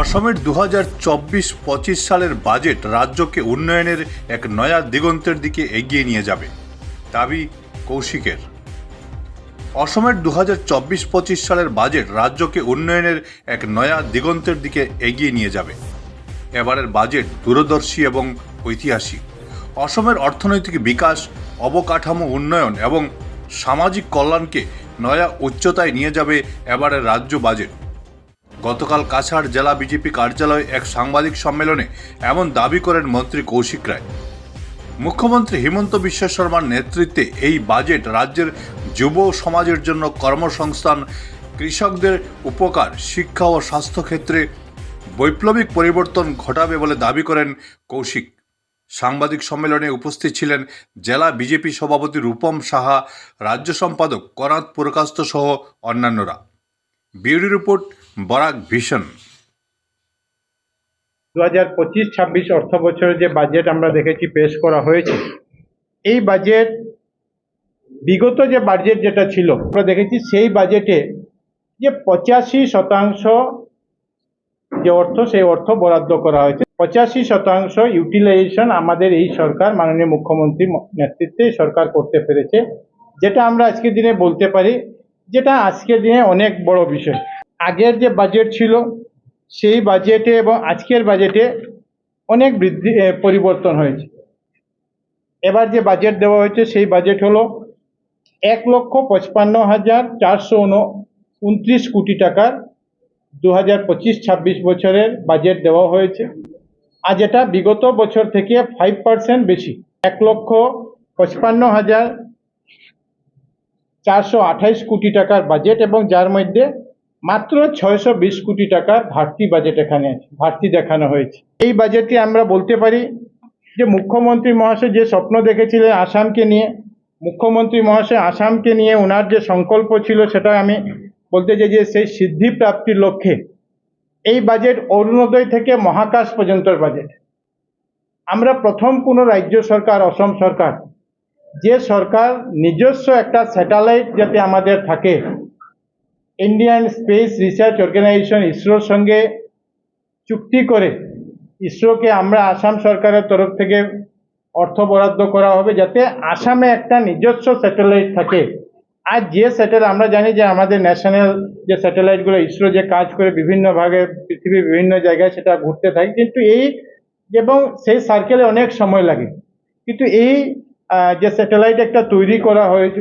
অসমের 2024-25 সালের বাজেট রাজ্যকে উন্নয়নের এক নয়া দিগন্তের দিকে এগিয়ে নিয়ে যাবে, দাবি কৌশিকের। অসমের 2024-25 সালের বাজেট রাজ্যকে উন্নয়নের এক নয়া দিগন্তের দিকে এগিয়ে নিয়ে যাবে। এবারের বাজেট দূরদর্শী এবং ঐতিহাসিক। অসমের অর্থনৈতিক বিকাশ, অবকাঠামো উন্নয়ন এবং সামাজিক কল্যাণকে নয়া উচ্চতায় নিয়ে যাবে এবারের রাজ্য বাজেট। গতকাল কাছাড় জেলা বিজেপি কার্যালয়ে এক সাংবাদিক সম্মেলনে এমন দাবি করেন মন্ত্রী কৌশিক রায়। মুখ্যমন্ত্রী হিমন্ত বিশ্ব শর্মার নেতৃত্বে এই বাজেট রাজ্যের যুব সমাজের জন্য কর্মসংস্থান, কৃষকদের উপকার, শিক্ষা ও স্বাস্থ্যক্ষেত্রে বৈপ্লবিক পরিবর্তন ঘটাবে বলে দাবি করেন কৌশিক। সাংবাদিক সম্মেলনে উপস্থিত ছিলেন জেলা বিজেপি সভাপতি রূপম সাহা, রাজ্য সম্পাদক কনাদ পুরকাস্ত সহ অন্যান্যরা। Bureau report, Barak vision. 2025-26 অর্থ বছরের যে বাজেট আমরা দেখেছি পেশ করা হয়েছে, এই বাজেট বিগত যে বাজেট যেটা ছিল আমরা দেখেছি সেই বাজেটে যে 85% যে অর্থ সেই অর্থ বরাদ্দ করা হয়েছে। 85% ইউটিলাইজেশন আমাদের এই সরকার, মাননীয় মুখ্যমন্ত্রীর নেতৃত্বে সরকার করতে পেরেছে, যেটা আমরা আজকের দিনে বলতে পারি যেটা আজকের দিনে অনেক বড় বিষয়। আগের যে বাজেট ছিল সেই বাজেটে এবং আজকের বাজেটে অনেক পরিবর্তন হয়েছে। এবার যে বাজেট দেওয়া হয়েছে সেই বাজেট হলো 1,55,429 কোটি টাকার 2025-26 বছরের বাজেট দেওয়া হয়েছে। আর যেটা বিগত বছর থেকে 5% বেশি, 1,55,428 কোটি টাকার বাজেট, এবং যার মধ্যে মাত্র 620 কোটি টাকার ঘাটতি বাজেট এখানে ঘাটতি দেখানো হয়েছে। এই বাজেটে আমরা বলতে পারি যে মুখ্যমন্ত্রী মহাশয় যে স্বপ্ন দেখেছিলেন আসামকে নিয়ে, মুখ্যমন্ত্রী মহাশয় আসামকে নিয়ে ওনার যে সংকল্প ছিল সেটা আমি বলতে চাই যে সেই সিদ্ধি প্রাপ্তির লক্ষ্যে এই বাজেট অরুণোদয় থেকে মহাকাশ পর্যন্তর বাজেট। আমরা প্রথম কোনো রাজ্য সরকার, অসম সরকার, যে সরকার নিজস্ব একটা স্যাটেলাইট যাতে আমাদের থাকে, ইন্ডিয়ান স্পেস রিসার্চ অর্গানাইজেশন ইসরোর সঙ্গে চুক্তি করে ইসরোকে আমরা আসাম সরকারের তরফ থেকে অর্থ বরাদ্দ করা হবে যাতে আসামে একটা নিজস্ব স্যাটেলাইট থাকে। আর যে স্যাটেলাইট আমরা জানি যে আমাদের ন্যাশনাল যে স্যাটেলাইটগুলো ইসরো যে কাজ করে বিভিন্ন ভাগে পৃথিবীর বিভিন্ন জায়গায় সেটা ঘুরতে থাকে, কিন্তু এই এবং সেই সার্কেলে অনেক সময় লাগে, কিন্তু এই যে স্যাটেলাইট একটা তৈরি করা হয়েছে,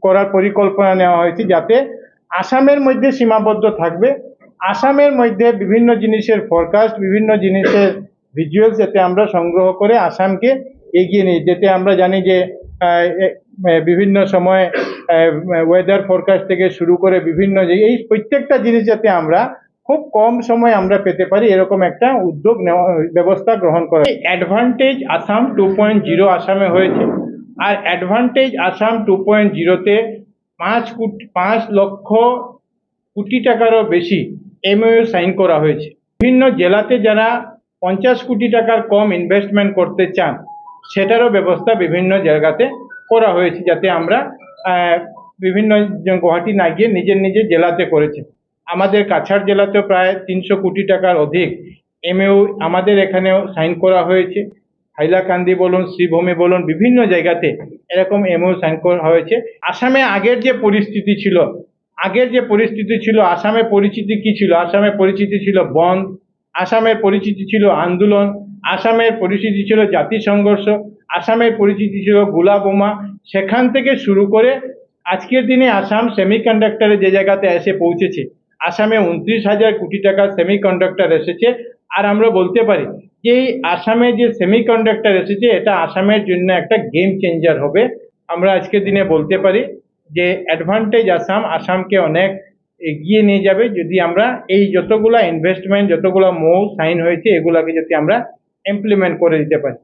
করার পরিকল্পনা নেওয়া হয়েছে যাতে আসামের মধ্যে সীমাবদ্ধ থাকবে, আসামের মধ্যে বিভিন্ন জিনিসের ফরকাস্ট, বিভিন্ন জিনিসের ভিজুয়ালস যাতে আমরা সংগ্রহ করে আসামকে এগিয়ে নিই। যেতে আমরা জানি যে বিভিন্ন সময় ওয়েদার ফরকাস্ট থেকে শুরু করে বিভিন্ন এই প্রত্যেকটা জিনিস যাতে আমরা খুব কম সময় আমরা পেতে পারি, এরকম একটা উদ্যোগ নেওয়া, ব্যবস্থা গ্রহণ করা। অ্যাডভান্টেজ আসাম 2.0 আসামে হয়েছে, আর অ্যাডভান্টেজ আসাম 2.0-তে 5 লক্ষ কোটি টাকারও বেশি এমওইউ সাইন করা হয়েছে। বিভিন্ন জেলাতে যারা 50 কোটি টাকার কম ইনভেস্টমেন্ট করতে চান সেটারও ব্যবস্থা বিভিন্ন জায়গাতে করা হয়েছে, যাতে আমরা বিভিন্ন গুয়াহাটি না গিয়ে নিজের নিজের জেলাতে করেছে। আমাদের কাছাড় জেলাতেও প্রায় 300 কোটি টাকার অধিক এমওইউ আমাদের এখানেও সাইন করা হয়েছে। হাইলাকান্দি বলুন, শ্রীভূমি বলুন, বিভিন্ন জায়গাতে এরকম এমওইউ সাইন করা হয়েছে। আসামে আগের যে পরিস্থিতি ছিল, আসামের পরিচিতি কি ছিল? আসামের পরিচিতি ছিল বন্ধ, আসামের পরিচিতি ছিল আন্দোলন, আসামের পরিচিতি ছিল জাতি সংঘর্ষ, আসামের পরিচিতি ছিল গোলা বোমা। সেখান থেকে শুরু করে আজকের দিনে আসাম সেমিকন্ডাক্টরে যে জায়গাতে এসে পৌঁছেছে, আসামে 29,000 কোটি টাকার সেমিকন্ডাক্টর এসেছে। আর আমরা বলতে পারি যে এই আসামে যে সেমিকন্ডাক্টর এসেছে এটা আসামের জন্য একটা গেম চেঞ্জার হবে। আমরা আজকের দিনে বলতে পারি যে অ্যাডভান্টেজ আসামকে অনেক এগিয়ে নিয়ে যাবে যদি আমরা এই যতগুলা ইনভেস্টমেন্ট, যতগুলা মৌ সাইন হয়েছে এগুলাকে যদি আমরা ইমপ্লিমেন্ট করে দিতে পারি।